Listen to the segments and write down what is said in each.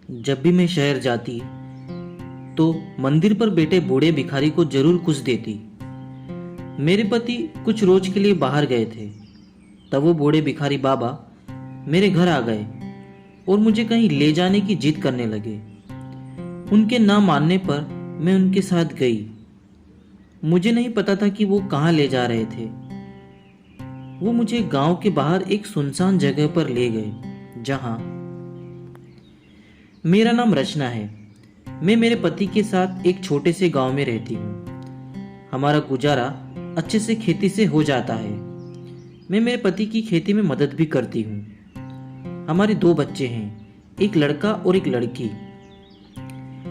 जब भी मैं शहर जाती तो मंदिर पर बैठे बूढ़े भिखारी को जरूर कुछ देती। मेरे पति कुछ रोज के लिए बाहर गए थे। तब वो बूढ़े भिखारी बाबा मेरे घर आ गए और मुझे कहीं ले जाने की जिद करने लगे। उनके ना मानने पर मैं उनके साथ गई। मुझे नहीं पता था कि वो कहाँ ले जा रहे थे। वो मुझे गांव के बाहर एक सुनसान जगह पर ले गए जहां मेरा नाम रचना है। मैं मेरे पति के साथ एक छोटे से गांव में रहती हूँ। हमारा गुजारा अच्छे से खेती से हो जाता है। मैं मेरे पति की खेती में मदद भी करती हूँ। हमारे 2 बच्चे हैं, एक लड़का और एक लड़की।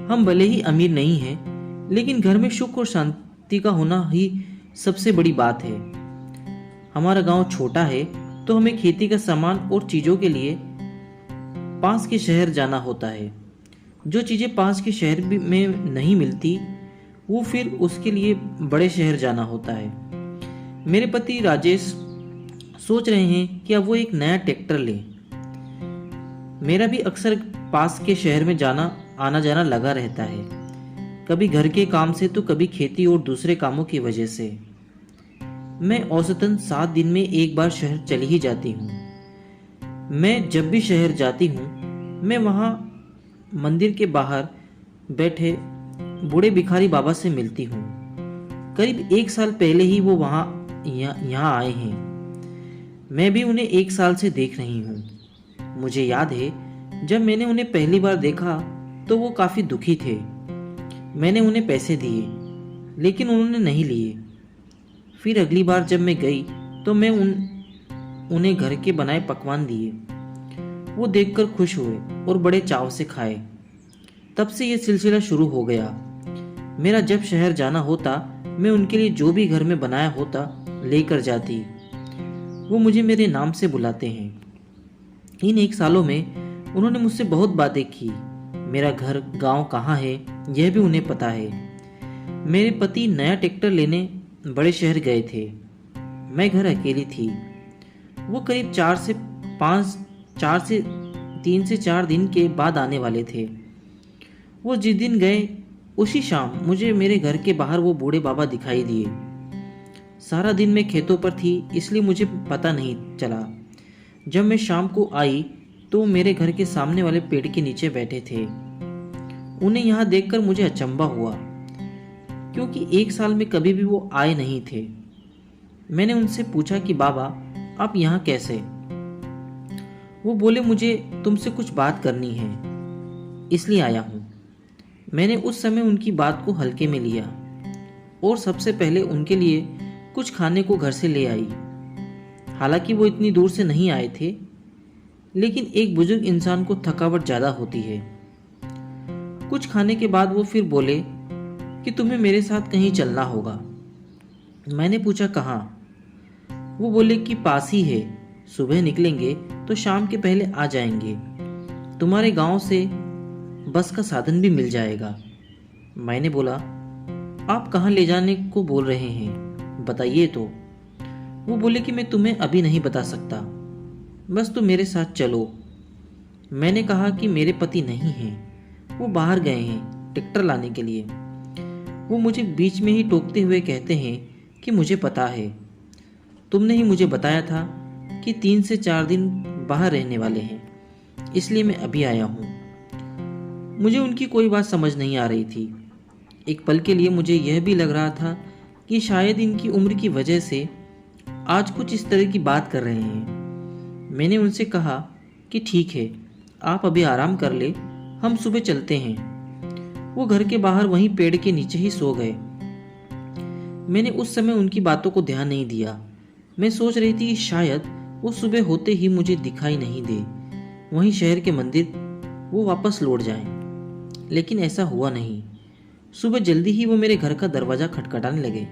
हम भले ही अमीर नहीं हैं, लेकिन घर में सुख और शांति का होना ही सबसे बड़ी बात है। हमारा गांव छोटा है तो हमें खेती का सामान और चीज़ों के लिए पास के शहर जाना होता है। जो चीज़ें पास के शहर में नहीं मिलती वो फिर उसके लिए बड़े शहर जाना होता है। मेरे पति राजेश सोच रहे हैं कि अब वो एक नया ट्रैक्टर लें। मेरा भी अक्सर पास के शहर में आना जाना लगा रहता है, कभी घर के काम से तो कभी खेती और दूसरे कामों की वजह से। मैं औसतन 7 दिन में एक बार शहर चली ही जाती हूँ। मैं जब भी शहर जाती हूँ मैं वहाँ मंदिर के बाहर बैठे बूढ़े भिखारी बाबा से मिलती हूँ। करीब 1 साल पहले ही वो यहाँ आए हैं। मैं भी उन्हें 1 साल से देख रही हूँ। मुझे याद है जब मैंने उन्हें पहली बार देखा तो वो काफ़ी दुखी थे। मैंने उन्हें पैसे दिए लेकिन उन्होंने नहीं लिए। फिर अगली बार जब मैं गई तो मैं उन्हें घर के बनाए पकवान दिए। वो देखकर खुश हुए और बड़े चाव से खाए। तब से ये सिलसिला शुरू हो गया। मेरा जब शहर जाना होता मैं उनके लिए जो भी घर में बनाया होता लेकर जाती। वो मुझे मेरे नाम से बुलाते हैं। इन 1 सालों में उन्होंने मुझसे बहुत बातें की। मेरा घर गांव कहाँ है यह भी उन्हें पता है। मेरे पति नया ट्रैक्टर लेने बड़े शहर गए थे। मैं घर अकेली थी। वो करीब 3 से 4 दिन के बाद आने वाले थे। वो जिस दिन गए उसी शाम मुझे मेरे घर के बाहर वो बूढ़े बाबा दिखाई दिए। सारा दिन मैं खेतों पर थी इसलिए मुझे पता नहीं चला। जब मैं शाम को आई तो मेरे घर के सामने वाले पेड़ के नीचे बैठे थे। उन्हें यहाँ देखकर मुझे अचंभा हुआ क्योंकि 1 साल में कभी भी वो आए नहीं थे। मैंने उनसे पूछा कि बाबा आप यहाँ कैसे? वो बोले मुझे तुमसे कुछ बात करनी है इसलिए आया हूँ। मैंने उस समय उनकी बात को हल्के में लिया और सबसे पहले उनके लिए कुछ खाने को घर से ले आई। हालांकि वो इतनी दूर से नहीं आए थे, लेकिन एक बुजुर्ग इंसान को थकावट ज़्यादा होती है। कुछ खाने के बाद वो फिर बोले कि तुम्हें मेरे साथ कहीं चलना होगा। मैंने पूछा कहाँ? वो बोले कि पास ही है, सुबह निकलेंगे तो शाम के पहले आ जाएंगे। तुम्हारे गांव से बस का साधन भी मिल जाएगा। मैंने बोला आप कहाँ ले जाने को बोल रहे हैं, बताइए तो। वो बोले कि मैं तुम्हें अभी नहीं बता सकता, बस तुम मेरे साथ चलो। मैंने कहा कि मेरे पति नहीं हैं, वो बाहर गए हैं ट्रैक्टर लाने के लिए। वो मुझे बीच में ही टोकते हुए कहते हैं कि मुझे पता है, तुमने ही मुझे बताया था कि 3 से 4 दिन बाहर रहने वाले हैं, इसलिए मैं अभी आया हूँ। मुझे उनकी कोई बात समझ नहीं आ रही थी। एक पल के लिए मुझे यह भी लग रहा था कि शायद इनकी उम्र की वजह से आज कुछ इस तरह की बात कर रहे हैं। मैंने उनसे कहा कि ठीक है, आप अभी आराम कर ले, हम सुबह चलते हैं। वो घर के बाहर वहीं पेड़ के नीचे ही सो गए। मैंने उस समय उनकी बातों को ध्यान नहीं दिया। मैं सोच रही थी कि शायद वो सुबह होते ही मुझे दिखाई नहीं दे, वहीं शहर के मंदिर वो वापस लौट जाएं। लेकिन ऐसा हुआ नहीं। सुबह जल्दी ही वो मेरे घर का दरवाज़ा खटखटाने लगे।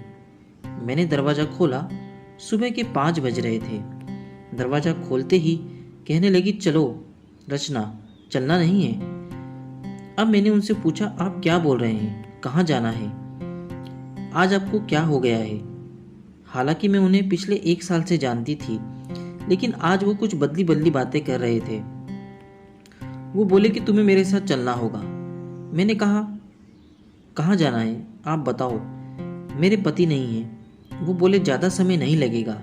मैंने दरवाज़ा खोला। सुबह के 5 बज रहे थे। दरवाज़ा खोलते ही कहने लगी चलो रचना, चलना नहीं है? अब मैंने उनसे पूछा आप क्या बोल रहे हैं, कहाँ जाना है, आज आपको क्या हो गया है? हालांकि मैं उन्हें पिछले 1 साल से जानती थी, लेकिन आज वो कुछ बदली बदली बातें कर रहे थे। वो बोले कि तुम्हें मेरे साथ चलना होगा। मैंने कहा, कहाँ जाना है आप बताओ, मेरे पति नहीं हैं। वो बोले ज़्यादा समय नहीं लगेगा,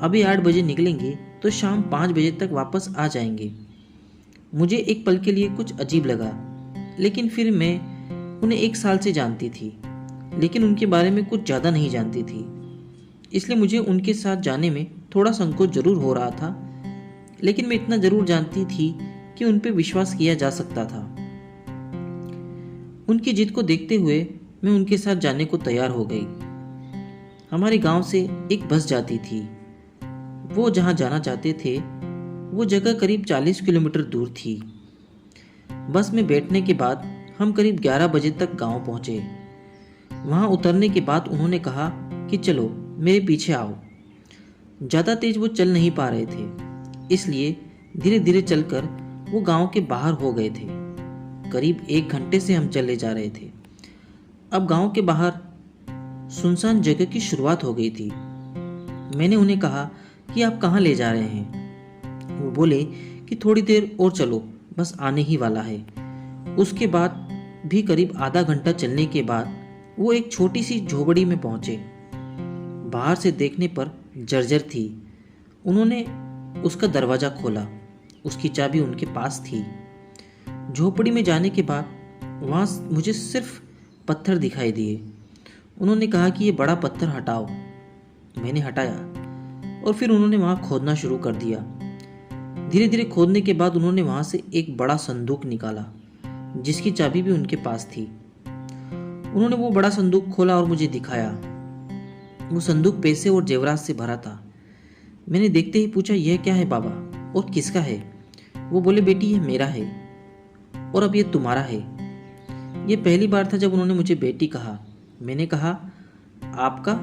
अभी 8 बजे निकलेंगे तो शाम 5 बजे तक वापस आ जाएंगे। मुझे एक पल के लिए कुछ अजीब लगा, लेकिन फिर मैं उन्हें 1 साल से जानती थी, लेकिन उनके बारे में कुछ ज़्यादा नहीं जानती थी, इसलिए मुझे उनके साथ जाने में थोड़ा संकोच जरूर हो रहा था। लेकिन मैं इतना जरूर जानती थी कि उन पर विश्वास किया जा सकता था। उनकी जिद को देखते हुए मैं उनके साथ जाने को तैयार हो गई। हमारे गांव से एक बस जाती थी। वो जहां जाना चाहते थे वो जगह करीब 40 किलोमीटर दूर थी। बस में बैठने के बाद हम करीब 11 बजे तक गांव पहुंचे। वहां उतरने के बाद उन्होंने कहा कि चलो मेरे पीछे आओ। ज़्यादा तेज वो चल नहीं पा रहे थे, इसलिए धीरे धीरे चलकर वो गांव के बाहर हो गए थे। करीब 1 घंटे से हम चले जा रहे थे। अब गांव के बाहर सुनसान जगह की शुरुआत हो गई थी। मैंने उन्हें कहा कि आप कहाँ ले जा रहे हैं। वो बोले कि थोड़ी देर और चलो, बस आने ही वाला है। उसके बाद भी करीब आधा घंटा चलने के बाद वो एक छोटी सी झोपड़ी में पहुंचे। बाहर से देखने पर जर्जर थी। उन्होंने उसका दरवाज़ा खोला, उसकी चाबी उनके पास थी। झोपड़ी में जाने के बाद वहाँ मुझे सिर्फ पत्थर दिखाई दिए। उन्होंने कहा कि ये बड़ा पत्थर हटाओ। मैंने हटाया और फिर उन्होंने वहाँ खोदना शुरू कर दिया। धीरे धीरे खोदने के बाद उन्होंने वहाँ से एक बड़ा संदूक निकाला, जिसकी चाबी भी उनके पास थी। उन्होंने वो बड़ा संदूक खोला और मुझे दिखाया। वो संदूक पैसे और जेवरात से भरा था। मैंने देखते ही पूछा, यह क्या है बाबा और किसका है? वो बोले, बेटी ये मेरा है और अब ये तुम्हारा है। ये पहली बार था जब उन्होंने मुझे बेटी कहा। मैंने कहा, आपका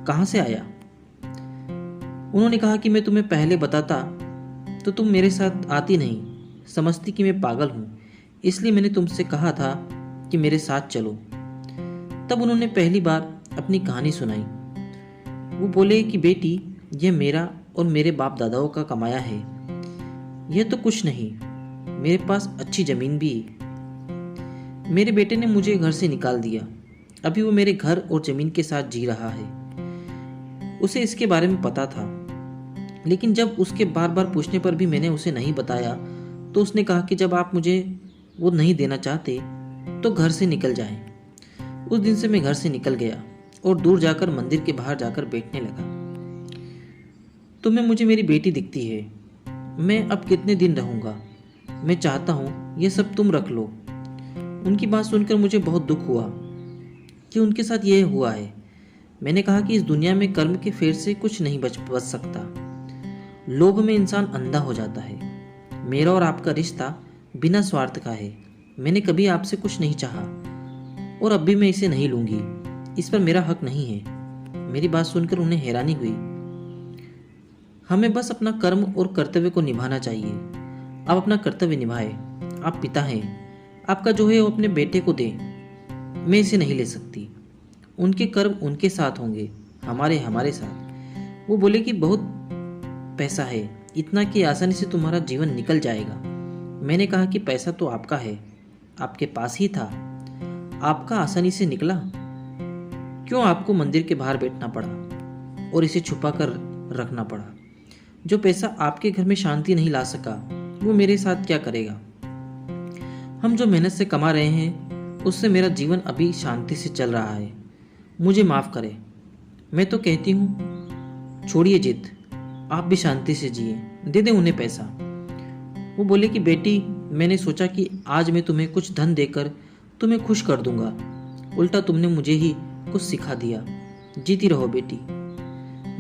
कहाँ से आया? उन्होंने कहा कि मैं तुम्हें पहले बताता तो तुम मेरे साथ आती नहीं, समझती कि मैं पागल हूँ, इसलिए मैंने तुमसे कहा था कि मेरे साथ चलो। तब उन्होंने पहली बार अपनी कहानी सुनाई। वो बोले कि बेटी यह मेरा और मेरे बाप दादाओं का कमाया है। यह तो कुछ नहीं, मेरे पास अच्छी ज़मीन भी है। मेरे बेटे ने मुझे घर से निकाल दिया। अभी वो मेरे घर और ज़मीन के साथ जी रहा है। उसे इसके बारे में पता था, लेकिन जब उसके बार बार पूछने पर भी मैंने उसे नहीं बताया तो उसने कहा कि जब आप मुझे वो नहीं देना चाहते तो घर से निकल जाएं। उस दिन से मैं घर से निकल गया और दूर जाकर मंदिर के बाहर जाकर बैठने लगा। तुम्हें मुझे मेरी बेटी दिखती है। मैं अब कितने दिन रहूँगा? मैं चाहता हूँ ये सब तुम रख लो। उनकी बात सुनकर मुझे बहुत दुख हुआ कि उनके साथ ये हुआ है। मैंने कहा कि इस दुनिया में कर्म के फेर से कुछ नहीं बच सकता। लोभ में इंसान अंधा हो जाता है। मेरा और आपका रिश्ता बिना स्वार्थ का है। मैंने कभी आपसे कुछ नहीं चाहा और अब भी मैं इसे नहीं लूंगी। इस पर मेरा हक नहीं है। मेरी बात सुनकर उन्हें हैरानी हुई। हमें बस अपना कर्म और कर्तव्य को निभाना चाहिए। आप अपना कर्तव्य निभाएं। आप पिता हैं, आपका जो है वो अपने बेटे को दें। मैं इसे नहीं ले सकती। उनके कर्म उनके साथ होंगे, हमारे हमारे साथ। वो बोले कि बहुत पैसा है, इतना कि आसानी से तुम्हारा जीवन निकल जाएगा। मैंने कहा कि पैसा तो आपका है, आपके पास ही था, आपका आसानी से निकला। क्यों आपको मंदिर के बाहर बैठना पड़ा और इसे छुपा कर रखना पड़ा? जो पैसा आपके घर में शांति नहीं ला सका वो मेरे साथ क्या करेगा? हम जो मेहनत से कमा रहे हैं उससे मेरा जीवन अभी शांति से चल रहा है। मुझे माफ़ करें। मैं तो कहती हूँ छोड़िए जिद, आप भी शांति से जिए, दे दें उन्हें पैसा। वो बोले कि बेटी मैंने सोचा कि आज मैं तुम्हें कुछ धन देकर तुम्हें खुश कर दूंगा, उल्टा तुमने मुझे ही कुछ सिखा दिया। जीती रहो बेटी।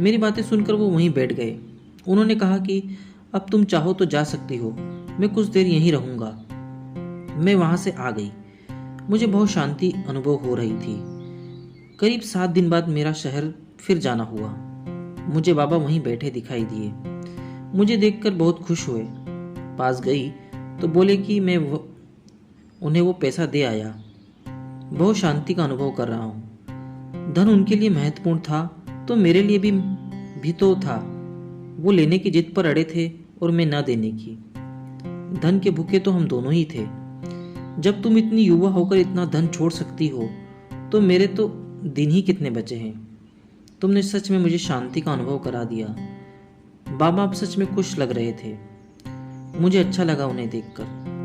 मेरी बातें सुनकर वो वहीं बैठ गए। उन्होंने कहा कि अब तुम चाहो तो जा सकती हो, मैं कुछ देर यहीं रहूँगा। मैं वहाँ से आ गई। मुझे बहुत शांति अनुभव हो रही थी। करीब 7 दिन बाद मेरा शहर फिर जाना हुआ। मुझे बाबा वहीं बैठे दिखाई दिए। मुझे देखकर बहुत खुश हुए। पास गई तो बोले कि मैं उन्हें वो पैसा दे आया। बहुत शांति का अनुभव कर रहा हूँ। धन उनके लिए महत्वपूर्ण था तो मेरे लिए भी तो था। वो लेने की जिद पर अड़े थे और मैं न देने की। धन के भूखे तो हम दोनों ही थे। जब तुम इतनी युवा होकर इतना धन छोड़ सकती हो तो मेरे तो दिन ही कितने बचे हैं। तुमने सच में मुझे शांति का अनुभव करा दिया। बाबा आप सच में खुश लग रहे थे। मुझे अच्छा लगा उन्हें देखकर।